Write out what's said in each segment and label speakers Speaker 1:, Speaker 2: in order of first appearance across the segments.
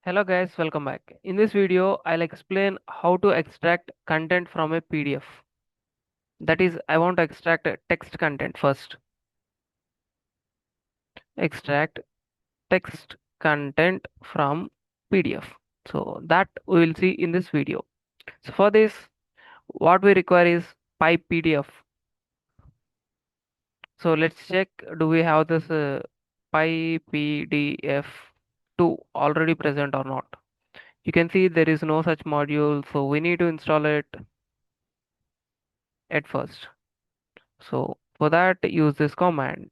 Speaker 1: Hello guys, welcome back. In this video, I'll explain how to extract content from a PDF. That is, I want to extract text content first. Extract text content from PDF. So that we will see in this video. So for this, what we require is PyPDF. So let's check, do we have this PyPDF2 already present or not? You can see there is no such module, so we need to install it at first. So for that, use this command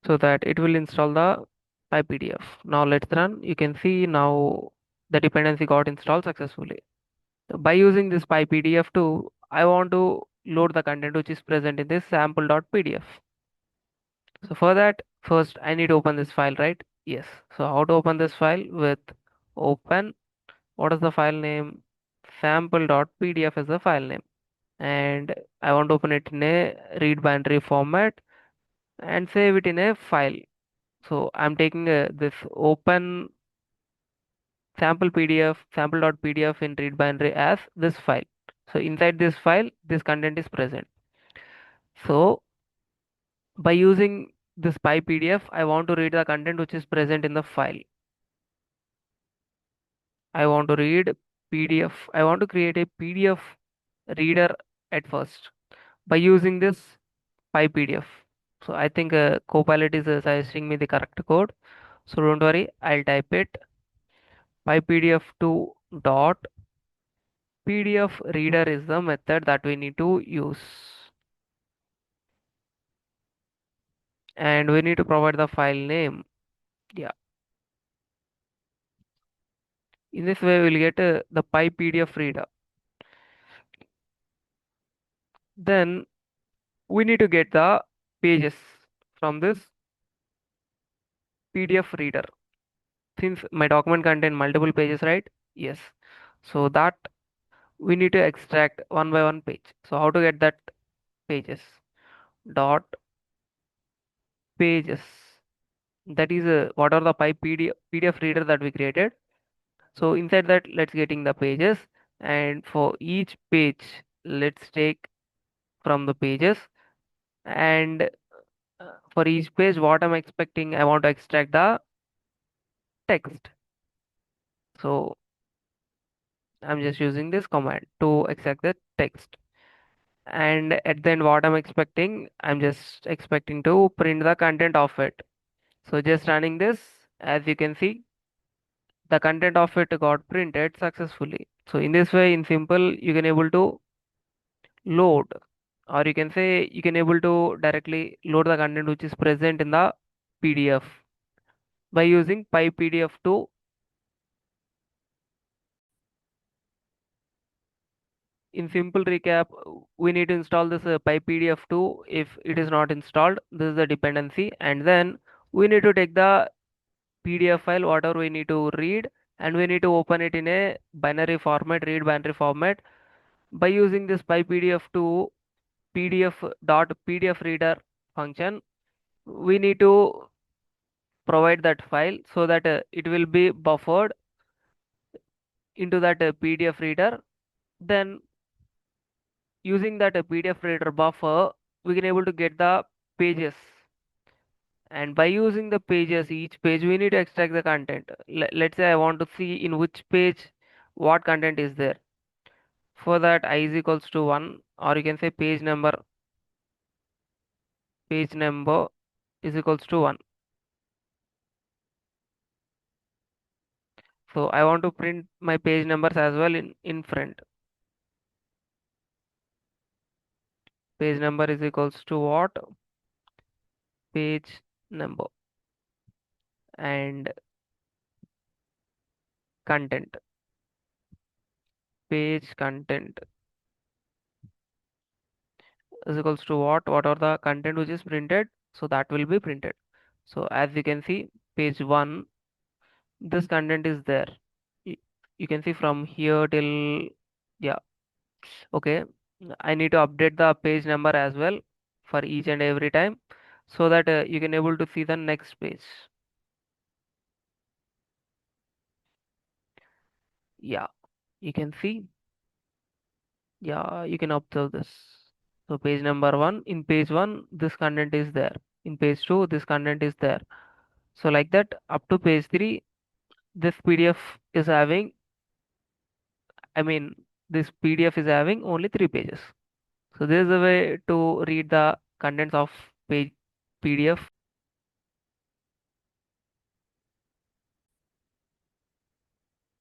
Speaker 1: so that it will install the PyPDF. Now let's run. You can see now the dependency got installed successfully. By using this PyPDF2, I want to load the content which is present in this sample.pdf. So for that, first I need to open this file, right? Yes. So how to open this file? With open, what is the file name? Sample.pdf is the file name. And I want to open it in a read binary format and save it in a file. So I'm taking this open sample PDF, sample.pdf in read binary as this file. So inside this file, this content is present. So by using this PyPDF, I want to read the content which is present in the file. I want to read PDF. I want to create a PDF reader at first by using this PyPDF. So I think Copilot is suggesting me the correct code. So don't worry, I'll type it PyPDF2 dot PDF reader is the method that we need to use. And we need to provide the file name. Yeah. In this way, we'll get the PyPDF reader. Then we need to get the pages from this PDF reader. Since my document contain multiple pages, right? Yes. So that we need to extract one by one page. So how to get that pages? Dot pages. That is what are the PDF reader that we created. So inside that, let's getting the pages, and for each page, let's take from the pages, and for each page, what I'm expecting, I want to extract the text. So I'm just using this command to extract the text. And at the end, what I'm expecting, I'm just expecting to print the content of it. So just running this, as you can see, the content of it got printed successfully. So in this way, in simple, you can able to load, or you can say you can able to directly load the content which is present in the PDF by using PyPDF2. In simple recap, we need to install this PyPDF2. If it is not installed, this is the dependency, and then we need to take the PDF file whatever we need to read, and we need to open it in a binary format, read binary format. By using this PyPDF2 PDF reader function, we need to provide that file so that it will be buffered into that PDF reader. Then using that PDF reader buffer, we can able to get the pages. And by using the pages, each page we need to extract the content. Let's say I want to see in which page what content is there. For that, I is equals to 1, or you can say page number is equals to 1. So I want to print my page numbers as well in front. Page number is equals to what? Page number and content. Page content is equals to what? What are the content which is printed? So that will be printed. So as you can see, page 1, this content is there. Y- You can see from here till, yeah, okay. I need to update the page number as well for each and every time so that you can able to see the next page. Yeah, you can see. Yeah, you can observe this. So page number one, in page one, this content is there. In page two, this content is there. So like that, up to page three, this PDF is having, I mean, this PDF is having only 3 pages. So this is a way to read the contents of page PDF.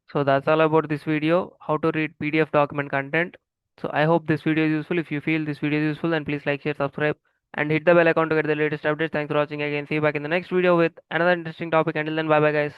Speaker 1: So that's all about this video, how to read PDF document content. So I hope this video is useful. If you feel this video is useful, then please like, share, subscribe, and hit the bell icon to get the latest updates. Thanks for watching again. See you back in the next video with another interesting topic. Until then, bye bye guys.